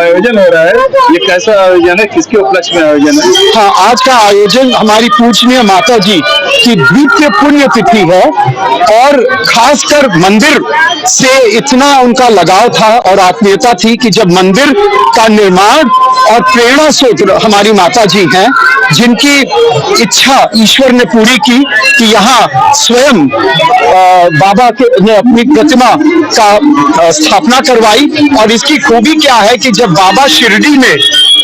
आयोजन हो रहा है, ये कैसा आयोजन है, किसके उपलक्ष्य में आयोजन है? हाँ, आज का आयोजन हमारी पूजनीय माता जी की द्वितीय पुण्य तिथि है और खासकर मंदिर से इतना उनका लगाव था और आत्मीयता थी कि जब मंदिर का निर्माण और प्रेरणा स्रोत हमारी माता जी हैं, जिनकी इच्छा ईश्वर ने पूरी की कि यहाँ स्वयं बाबा के ने अपनी प्रतिमा का स्थापना करवाई। और इसकी खूबी क्या है कि जब बाबा शिरडी में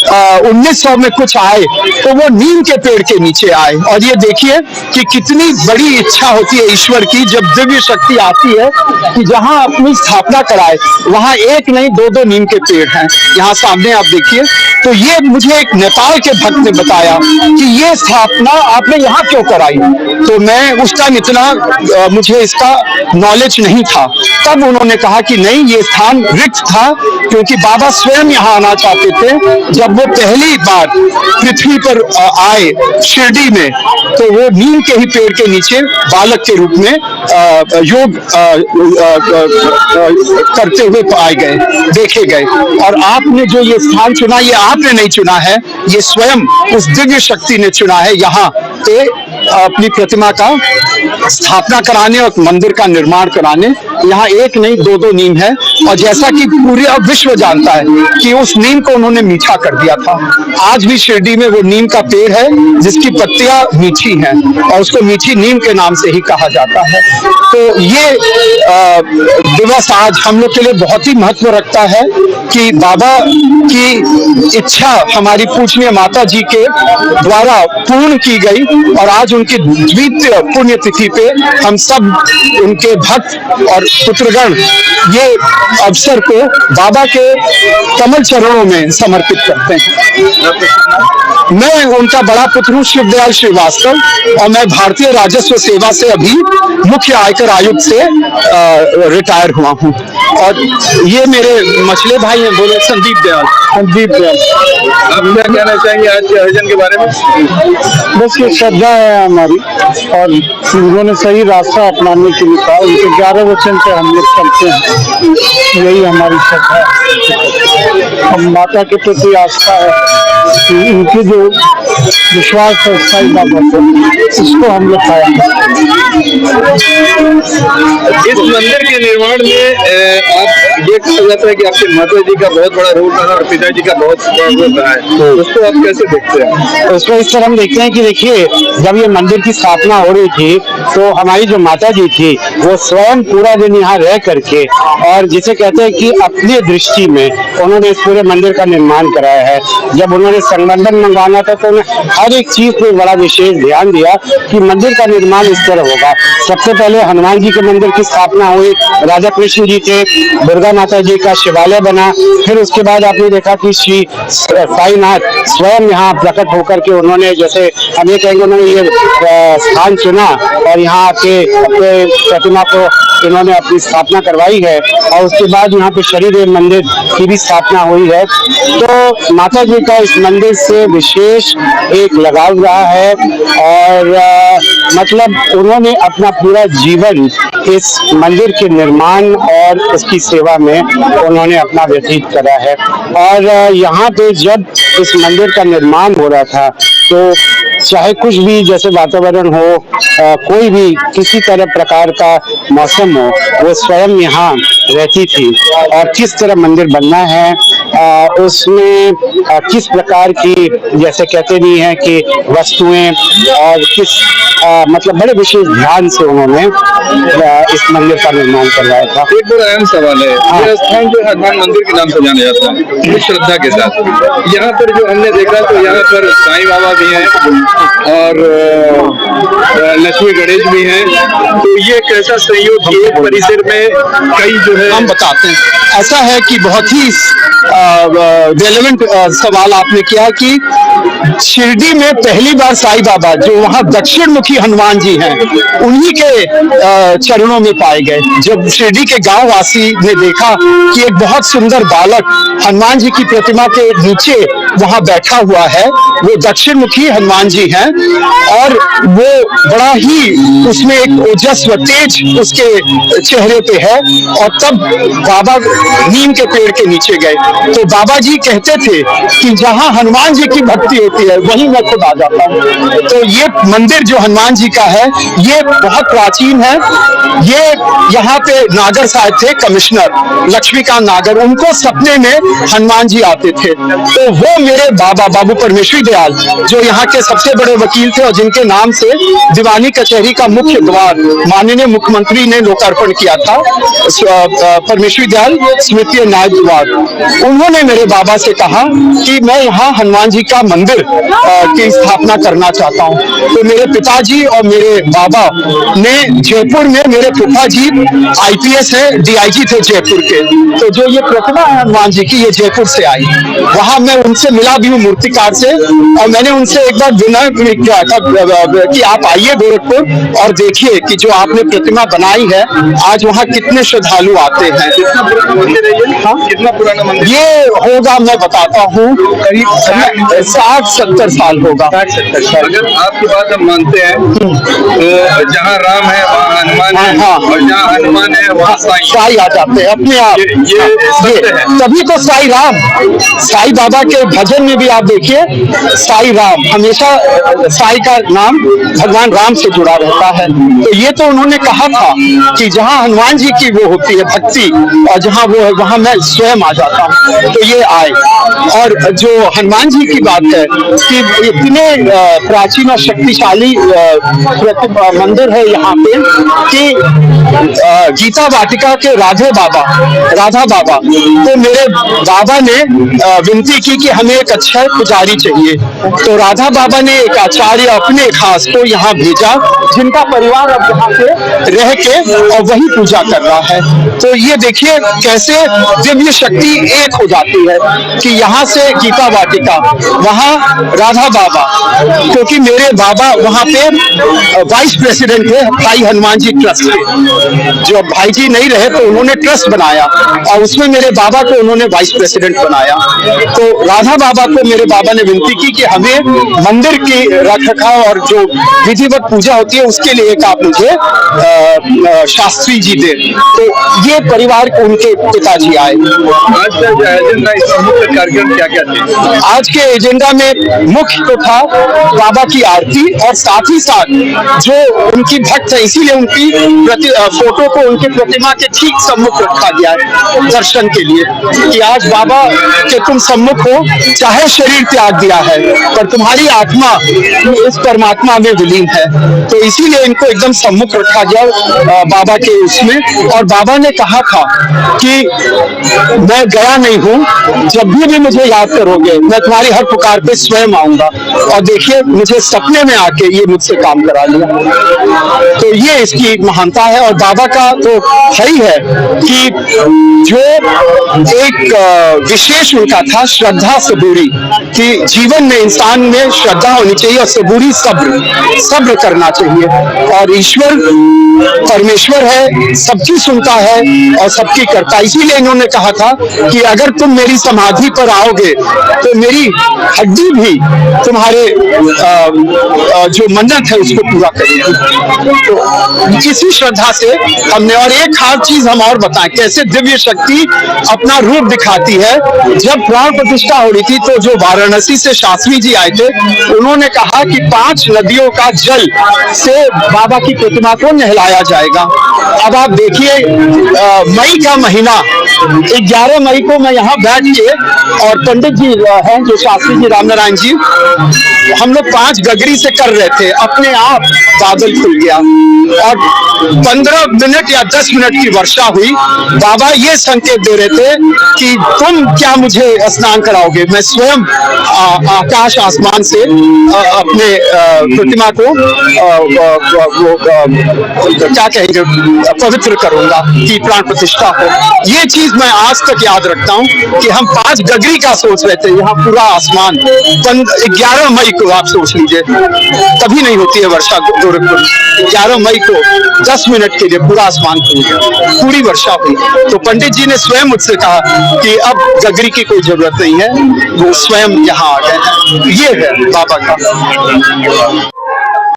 1900 में कुछ आए तो वो नीम के पेड़ के नीचे आए। और ये देखिए कि कितनी बड़ी इच्छा होती है ईश्वर की, जब दिव्य शक्ति आती है कि जहां अपनी स्थापना कराए वहां एक नहीं दो नीम के पेड़ हैं। यहाँ सामने आप देखिए। तो ये मुझे एक नेपाल के भक्त ने बताया कि ये स्थापना आपने यहाँ क्यों कराई, तो मैं उस टाइम इतना मुझे इसका नॉलेज नहीं था। तब उन्होंने कहा कि नहीं, ये स्थान रिक्त था क्योंकि बाबा स्वयं यहाँ आना चाहते थे। जब वो पहली बार पृथ्वी पर आए शिरडी में तो वो नीम के ही पेड़ के नीचे बालक के रूप में योग करते हुए पाए गए, देखे गए। और आपने जो ये स्थान चुना, ये आपने नहीं चुना है, ये स्वयं उस दिव्य शक्ति ने चुना है यहाँ पे अपनी प्रतिमा का स्थापना कराने और मंदिर का निर्माण कराने। यहाँ एक नहीं दो नीम है। और जैसा कि पूरा विश्व जानता है कि उस नीम को उन्होंने मीठा कर दिया था। आज भी शिरडी में वो नीम का पेड़ है जिसकी पत्तियां मीठी हैं और उसको मीठी नीम के नाम से ही कहा जाता है। तो ये दिवस आज हम लोग के लिए बहुत ही महत्व रखता है कि बाबा की इच्छा हमारी पूजनीय माता जी के द्वारा पूर्ण की गई। और आज उनकी द्वितीय पुण्यतिथि पे हम सब उनके भक्त और पुत्रगण ये अवसर को बाबा के कमल चरणों में समर्पित करते हैं। मैं उनका बड़ा पुत्र हूँ शिवदयाल श्रीवास्तव और मैं भारतीय राजस्व सेवा से अभी मुख्य आयकर आयुक्त से रिटायर हुआ हूँ। और ये मेरे मछले भाई हैं, बोले संदीप दयाल। आप क्या कहना चाहेंगे आज के आयोजन के बारे में? बस ये श्रद्धा है हमारी और उन्होंने सही रास्ता अपनाने के लिए कहा, उनके 11 वचन पे हम लोग चलते हैं, यही हमारी श्रद्धा है। हम माता के प्रति आस्था है कि उनके जो विश्वास है साईं बाबा को, इसको हम लोग पाएंगे। इस मंदिर के निर्माण में आप ये कहा जाता है कि आपके माता जी का बहुत बड़ा रोल रहा और पिताजी का बहुत बड़ा रोल रहा है, तो उसको आप कैसे देखते हैं? उसको इस तरह हम देखते हैं कि देखिए, जब ये मंदिर की स्थापना हो रही थी तो हमारी जो माता जी थी वो स्वयं पूरा दिन यहाँ रह करके और जिसे कहते हैं कि अपनी दृष्टि में उन्होंने इस पूरे मंदिर का निर्माण कराया है। जब उन्होंने संबंधन मंगवाना था तो उन्होंने हर एक चीज पे बड़ा विशेष ध्यान दिया कि मंदिर का निर्माण इस तरह होगा। सबसे पहले हनुमान जी के मंदिर की स्थापना हुई, राधा कृष्ण जी के, दुर्गा माता जी का शिवालय बना। फिर उसके बाद आपने देखा कि श्री साईनाथ स्वयं यहाँ प्रकट होकर के उन्होंने, जैसे हम ये कहेंगे, उन्होंने ये स्थान चुना और यहाँ आके अपने प्रतिमा को इन्होंने अपनी स्थापना करवाई है। और उसके बाद यहाँ पे शनिदेव मंदिर की भी स्थापना हुई है। तो माता जी का इस मंदिर से विशेष एक लगाव रहा है और मतलब उन्होंने अपना पूरा जीवन इस मंदिर के निर्माण और उसकी सेवा में उन्होंने अपना व्यतीत करा है। और यहाँ पे जब इस मंदिर का निर्माण हो रहा था तो चाहे कुछ भी जैसे वातावरण हो, कोई भी किसी तरह प्रकार का मौसम हो, वो स्वयं यहाँ रहती थी। और किस तरह मंदिर बनना है, उसमें किस प्रकार की, जैसे कहते नहीं है कि वस्तुएं, और किस मतलब बड़े विशेष ध्यान से उन्होंने इस मंदिर का निर्माण करवाया था। एक बड़ा अहम सवाल है, यह स्थान जो हनुमान मंदिर के नाम से जाना जाता है श्रद्धा के साथ, यहाँ पर जो हमने देखा तो यहाँ पर साईं बाबा भी हैं और लक्ष्मी गणेश भी हैं। तो ये कैसा संयोग कि एक परिसर में कई जो है, हम बताते हैं। ऐसा है कि बहुत ही रेलेवेंट सवाल आपने किया कि शिरडी में पहली बार साईं बाबा जो वहाँ दक्षिण मुखी हनुमान जी हैं उन्हीं के चरणों में पाए गए। जब शिरडी के गांव वासी ने देखा कि एक बहुत सुंदर बालक हनुमान जी की प्रतिमा के नीचे वहां बैठा हुआ है वो दक्षिण मुखी हनुमान जी हैं और वो बड़ा ही उसमें एक ओजस्व तेज उसके चेहरे पे है। और तब बाबा नीम के पेड़ के नीचे गए तो बाबा जी कहते थे कि जहां हनुमान जी की भक्ति होती है वहीं मैं खुद आ जाता हूं। तो ये मंदिर जो हनुमान जी का है ये बहुत प्राचीन है। ये यहाँ पे नागर साहब थे कमिश्नर लक्ष्मीकांत नागर, उनको सपने में हनुमान जी आते थे। तो वो मेरे बाबा बाबू परमेश्वरी दयाल जो यहाँ के सबसे बड़े वकील थे और जिनके नाम से दीवानी कचहरी का मुख्य द्वार माननीय मुख्यमंत्री ने लोकार्पण किया था, परमेश्वरी दयाल स्मृति न्याय द्वार, उन्होंने मेरे बाबा से कहा कि मैं यहाँ हनुमान जी का मंदिर की स्थापना करना चाहता हूँ। तो मेरे पिताजी और मेरे बाबा ने जयपुर में, मेरे फूफा जी IPS है, DIG थे जयपुर के, तो जो ये प्रतिमा है हनुमान जी की ये जयपुर से आई। वहां मैं उनसे मिला भी हूँ मूर्तिकार से और मैंने उनसे एक बार विनय भी किया था कि आप आइए गोरखपुर और देखिए कि जो आपने प्रतिमा बनाई है आज वहाँ कितने श्रद्धालु आते हैं। कितना पुराना मंदिर? ये होगा, मैं बताता हूँ, करीब 60-70 साल होगा। 60-70 साल। अगर आपकी बात हम मानते हैं तो जहाँ राम है वहाँ हनुमान है, हाँ। और जहाँ हनुमान है वहाँ साई आ जाते हैं अपने आप। ये तभी तो साई राम, साई बाबा के भजन में भी आप देखिए साई राम, हमेशा साई का नाम भगवान राम से जुड़ा रहता है। तो ये तो उन्होंने कहा था कि जहाँ हनुमान जी की वो होती है भक्ति और जहाँ वो है वहाँ मैं स्वयं आ जाता हूँ। तो ये आए। और जो हनुमान जी की बात है कि इतने प्राचीन और शक्तिशाली मंदिर है यहाँ पे कि गीता वाटिका के राधा बाबा तो मेरे बाबा ने विनती की कि हमें एक अच्छा पुजारी चाहिए। तो राधा बाबा ने एक आचार्य अपने खास को यहाँ भेजा जिनका परिवार अब यहाँ पे रह के और वही पूजा कर रहा है। तो ये देखिए कैसे दिव्य शक्ति एक हो जाती है कि यहाँ से गीता वाटिका, वहाँ राधा बाबा, क्योंकि मेरे बाबा वहाँ पे वाइस प्रेसिडेंट थे भाई हनुमान जी ट्रस्ट के। जो भाई जी नहीं रहे तो उन्होंने ट्रस्ट बनाया और उसमें मेरे बाबा को उन्होंने वाइस प्रेसिडेंट बनाया। तो राधा बाबा को मेरे बाबा ने विनती की कि हमें मंदिर की रखरखाव और जो विधिवत पूजा होती है उसके लिए एक आप मुझे शास्त्री जी दे। तो ये परिवार को उनके पिताजी आए। आज का जो एजेंडा, इसका मुख्य कार्यक्रम क्या क्या थे? आज के एजेंडा में मुख्य तो था बाबा की आरती और साथ ही साथ जो उनकी भक्त है इसीलिए उनकी फोटो को उनकी प्रतिमा के ठीक सम्मुख रखा गया है दर्शन के लिए कि आज बाबा के तुम सम्मुख हो, चाहे शरीर त्याग दिया है पर तुम्हारी आत्मा इस परमात्मा में विलीन है। तो इसीलिए इनको एकदम सम्मुख रखा गया बाबा के उसमें। और बाबा ने कहा था कि मैं गया नहीं हूँ, जब भी मुझे याद करोगे मैं तुम्हारी हर पुकार पे स्वयं आऊंगा। और देखिए मुझे सपने में आके ये मुझसे काम करा लिया। तो ये इसकी महानता है। और बाबा का तो है ही है कि जो एक विशेष उनका था श्रद्धा सबूरी, कि जीवन में इंसान में श्रद्धा होनी चाहिए और सबूरी सब्र करना चाहिए। और ईश्वर परमेश्वर है, सबकी सुनता है और सबकी करता। इसीलिए इन्होंने कहा था कि अगर तुम मेरी समाधि पर आओगे तो मेरी हड्डी भी तुम्हारे जो मन्नत है उसको पूरा करेगी। तो इसी श्रद्धा से हमने। और एक खास चीज हम और बताएं कैसे दिव्य शक्ति अपना रूप दिखाती है। जब प्राण प्रतिष्ठा हो रही थी तो जो वाराणसी से शास्त्री जी आए थे उन्होंने कहा कि 5 नदियों का जल से बाबा की प्रतिमा को नहलाया जाएगा। अब आप देखिए मई का महीना 11 मई को मैं यहाँ बैठ के और पंडित जी हैं जो शास्त्री जी रामनारायण जी, हम लोग 5 गगरी से कर रहे थे, अपने आप बादल खुल गया और 15 मिनट या 10 मिनट की वर्षा हुई। बाबा ये संकेत दे रहे थे कि तुम क्या मुझे स्नान कराओगे। मैं स्वयं आकाश आसमान से अपने प्रतिमा को क्या कहेंगे पवित्र करूंगा कि प्राण प्रतिष्ठा हो। ये चीज मैं आज तक याद रखता हूँ कि हम 5 गगरी का सोच रहे थे, यहाँ पूरा आसमान 11 मई को आप सोच लीजिए, कभी नहीं होती है वर्षा गोरखपुर। 11 मई को 10 मिनट के लिए पूरा आसमान खुल गया, पूरी वर्षा हुई। तो पंडित जी ने स्वयं मुझसे कहा कि अब गगरी की कोई जरूरत नहीं है, वो स्वयं यहाँ आ गए हैं। ये है बाबा का।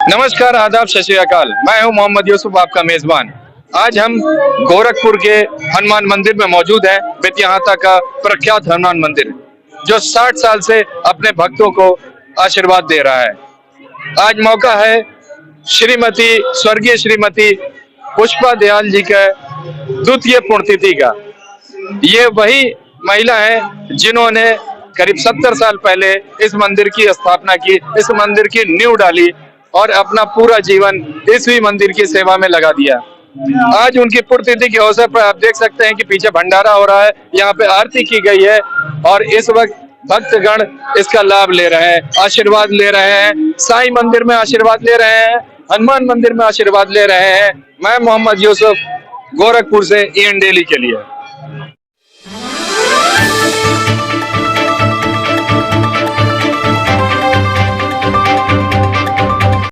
नमस्कार, आदाब, सत श्री अकाल। मैं हूं मोहम्मद यूसुफ, आपका मेजबान। आज हम गोरखपुर के हनुमान मंदिर में मौजूद हैं। बेतियाहाता का प्रख्यात हनुमान मंदिर जो 60 साल से अपने भक्तों को आशीर्वाद दे रहा है। आज मौका है स्वर्गीय श्रीमती पुष्पा दयाल जी का द्वितीय पुण्यतिथि का। ये वही महिला है जिन्होंने करीब 70 साल पहले इस मंदिर की स्थापना की, इस मंदिर की नींव डाली और अपना पूरा जीवन इसी मंदिर की सेवा में लगा दिया। आज उनकी पुण्यतिथि के अवसर पर आप देख सकते हैं कि पीछे भंडारा हो रहा है, यहाँ पे आरती की गई है और इस वक्त भक्तगण इसका लाभ ले रहे हैं, आशीर्वाद ले रहे हैं। साईं मंदिर में आशीर्वाद ले रहे हैं, हनुमान मंदिर में आशीर्वाद ले रहे हैं। मैं मोहम्मद यूसुफ, गोरखपुर से EN डेली के लिए।